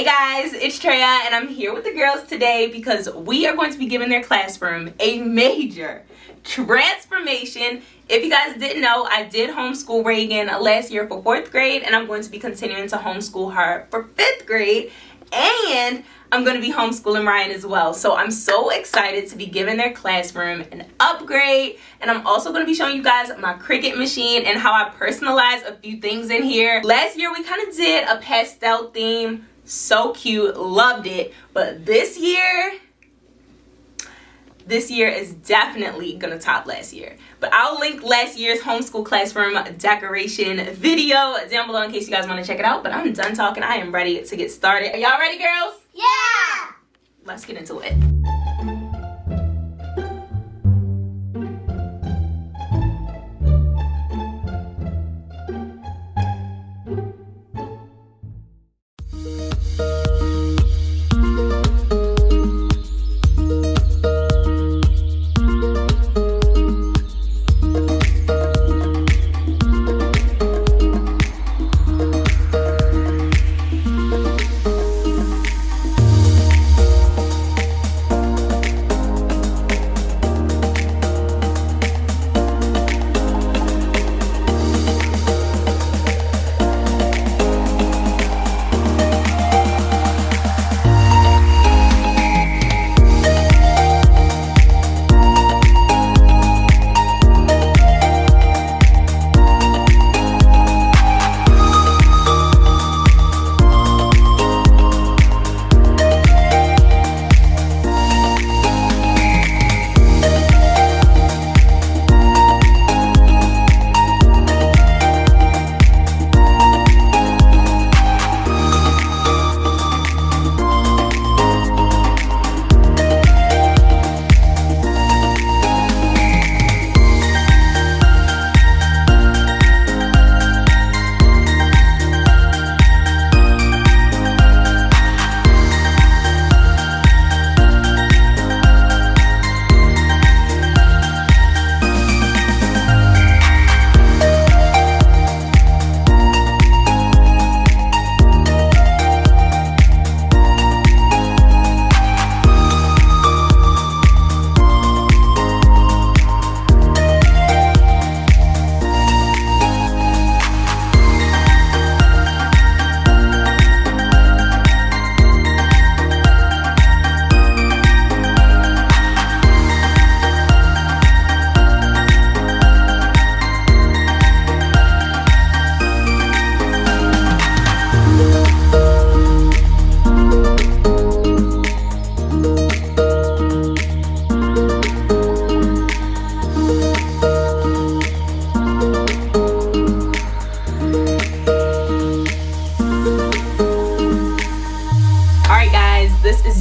Hey guys, it's Treya and I'm here with the girls today because we are going to be giving their classroom a major transformation. If you guys didn't know, I did homeschool Reagan last year for 4th grade and I'm going to be continuing to homeschool her for 5th grade, and I'm going to be homeschooling Ryan as well. So I'm so excited to be giving their classroom an upgrade, and I'm also going to be showing you guys my Cricut machine and how I personalized a few things in here. Last year we kind of did a pastel theme. So cute, loved it. But this year is definitely gonna top last year. But I'll link last year's homeschool classroom decoration video down below in case you guys want to check it out. But I'm done talking. I am ready to get started. Are y'all ready, girls? Yeah! Let's get into it.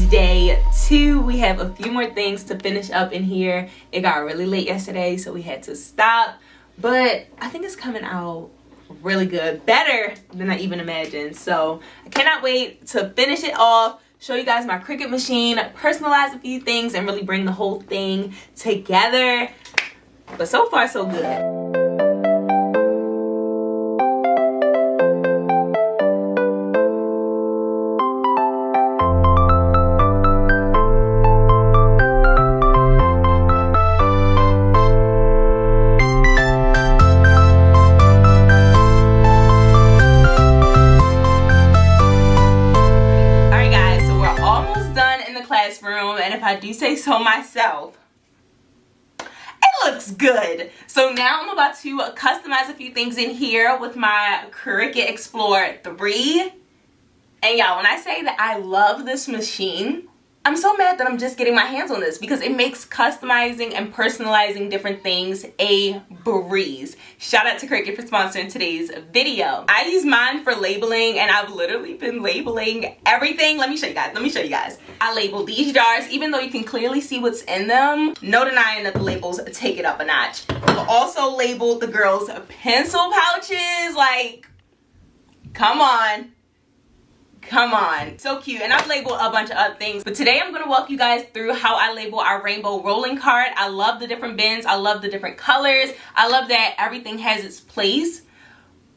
Day 2. We have a few more things to finish up in here. It got really late yesterday, so we had to stop, but I think it's coming out really good, better than I even imagined. So I cannot wait to finish it off, show you guys my Cricut machine, personalize a few things, and really bring the whole thing together. But so far so good. Classroom, and if I do say so myself, it looks good. So now I'm about to customize a few things in here with my Cricut Explore 3. And y'all, when I say that I love this machine, I'm so mad that I'm just getting my hands on this because it makes customizing and personalizing different things a breeze. Shout out to Cricut for sponsoring today's video. I use mine for labeling, and I've literally been labeling everything. Let me show you guys. I label these jars, even though you can clearly see what's in them. No denying that the labels take it up a notch. I've also labeled the girls' pencil pouches. Like, come on. Come on, so cute. And I've labeled a bunch of other things, but today I'm going to walk you guys through how I label our rainbow rolling cart. I love the different bins, I love the different colors, I love that everything has its place.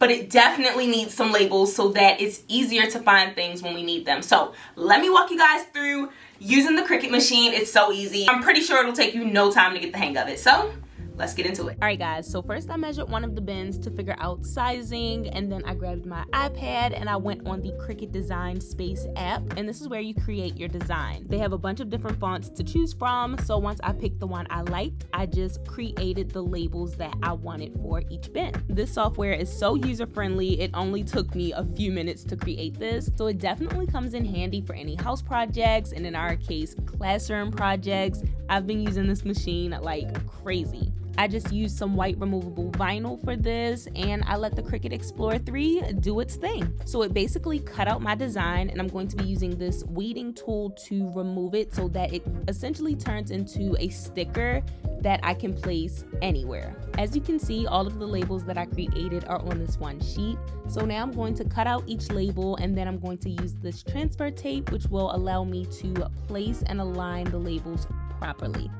but it definitely needs some labels so that it's easier to find things when we need them. So let me walk you guys through using the Cricut machine. It's so easy. I'm pretty sure it'll take you no time to get the hang of it. So let's get into it. All right, guys, so first I measured one of the bins to figure out sizing, and then I grabbed my iPad and I went on the Cricut Design Space app, and this is where you create your design. They have a bunch of different fonts to choose from, so once I picked the one I liked, I just created the labels that I wanted for each bin. This software is so user-friendly, it only took me a few minutes to create this, so it definitely comes in handy for any house projects, and in our case, classroom projects. I've been using this machine like crazy. I just used some white removable vinyl for this, and I let the Cricut Explore 3 do its thing. So it basically cut out my design, and I'm going to be using this weeding tool to remove it so that it essentially turns into a sticker that I can place anywhere. As you can see, all of the labels that I created are on this one sheet. So now I'm going to cut out each label, and then I'm going to use this transfer tape, which will allow me to place and align the labels properly.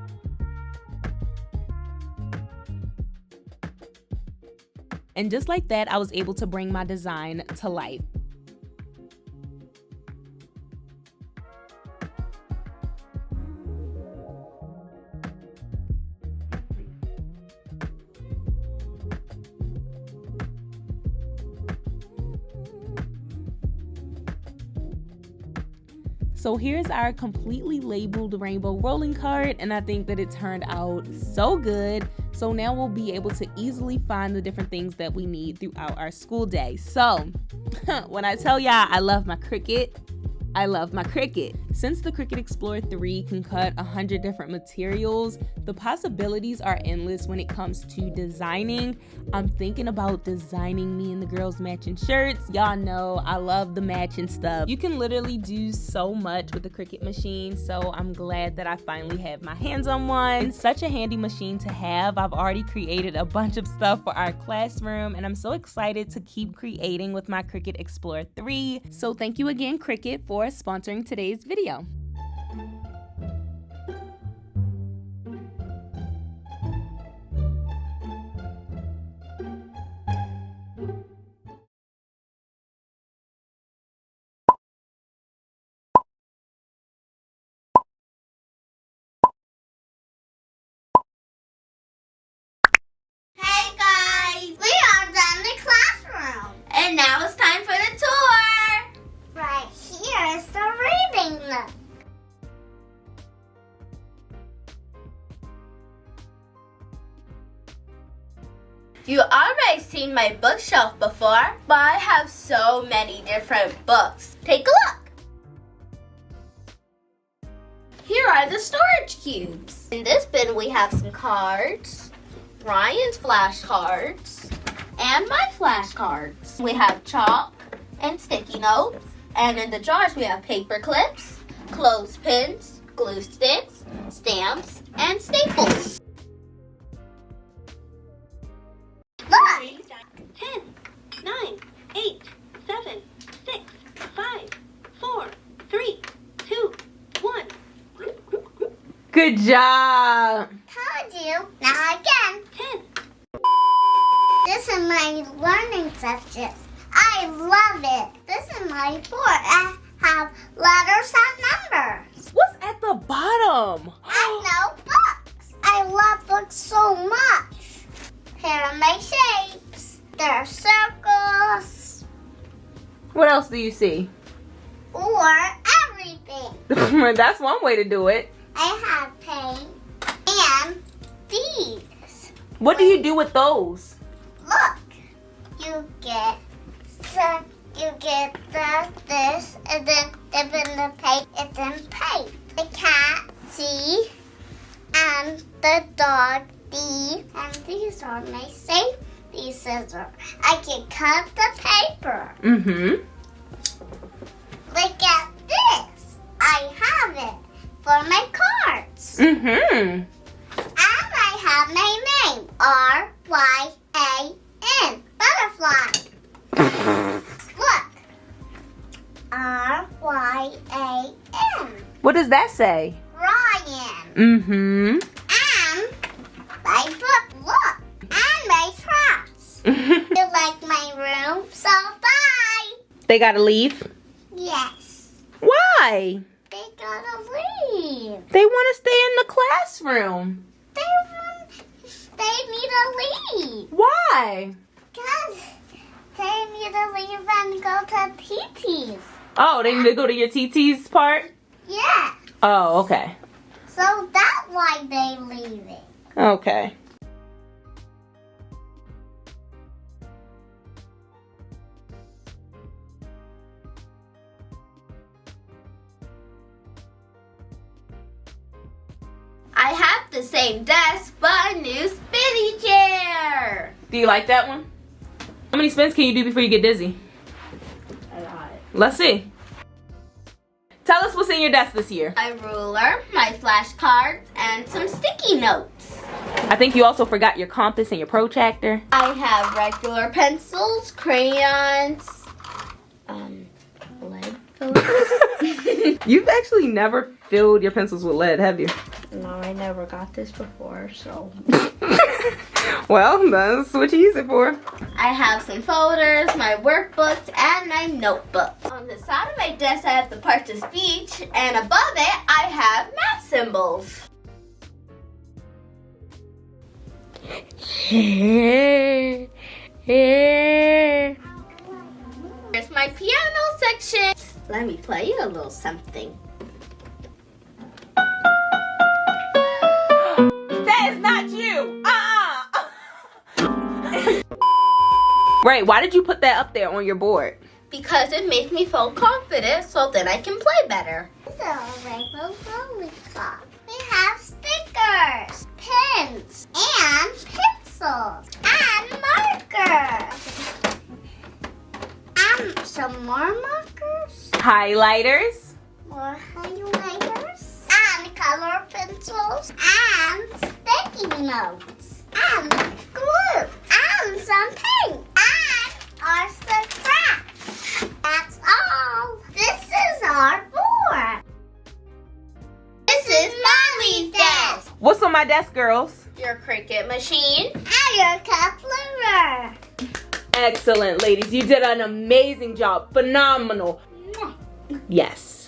And just like that, I was able to bring my design to life. So here's our completely labeled rainbow rolling cart, and I think that it turned out so good. So now we'll be able to easily find the different things that we need throughout our school day. So when I tell y'all I love my Cricut, I love my Cricut. Since the Cricut Explore 3 can cut 100 different materials, the possibilities are endless when it comes to designing. I'm thinking about designing me and the girls matching shirts. Y'all know I love the matching stuff. You can literally do so much with the Cricut machine, so I'm glad that I finally have my hands on one. It's such a handy machine to have. I've already created a bunch of stuff for our classroom, and I'm so excited to keep creating with my Cricut Explore 3. So thank you again, Cricut, for sponsoring today's video. Hey guys, we are done the classroom. And now it's time for the tour. Right here is the reading nook. You already seen my bookshelf before, but I have so many different books. Take a look. Here are the storage cubes. In this bin we have some cards, Ryan's flashcards, and my flashcards. We have chalk and sticky notes, and in the jars we have paper clips, clothespins, glue sticks, stamps, and staples. Look! 10, 9, 8, 7, 6, 5, 4, 3, 2, 1. Good job. Told you. Now again. 10. This is my learning section. I love it. This is my board. I have letters and numbers. What's at the bottom? I know books. I love books so much. Here are my shapes. There are circles. What else do you see? Or everything. That's one way to do it. I have paint and these. What do you do with those? Look, you get this, and then dip in the paint, and then paint. The cat, C, and the dog, D, and these are my safety scissors. I can cut the paper. Mm-hmm. Look at this. I have it for my cards. Mm-hmm. And I have my name, R-Y-A-N, butterfly. Look, R-Y-A-N, What does that say? Ryan. Mm-hmm. And my book, look, and my traps. You like my room, so bye. They gotta leave? Yes. Why? They gotta leave. They want to stay in the classroom. They need to leave. Why? Because they need to leave and go to TT's. Oh, they need to go to your TT's part? Yeah. Oh, okay. So that's why they leaving. Okay. I have the same desk, but a new spinny chair. Do you like that one? How many spins can you do before you get dizzy? A lot. Let's see. Tell us what's in your desk this year. My ruler, my flashcards, and some sticky notes. I think you also forgot your compass and your protractor. I have regular pencils, crayons, lead fillers. You've actually never filled your pencils with lead, have you? No, I never got this before, so. Well, that's what you use it for. I have some folders, my workbooks, and my notebook. On the side of my desk, I have the parts of speech, and above it, I have math symbols. Here's my piano section. Let me play you a little something. That is not you. Right, why did you put that up there on your board? Because it makes me feel confident, so then I can play better. This is a rainbow lollipop. We have stickers, pens, and pencils, and markers. And some more markers. Highlighters. More highlighters. And color pencils. And sticky notes. And glue. And some paint. And our scraps. That's all. This is our board. This is Mommy's desk. What's on my desk, girls? Your Cricut machine. And your calculator. Excellent, ladies. You did an amazing job. Phenomenal. Yes.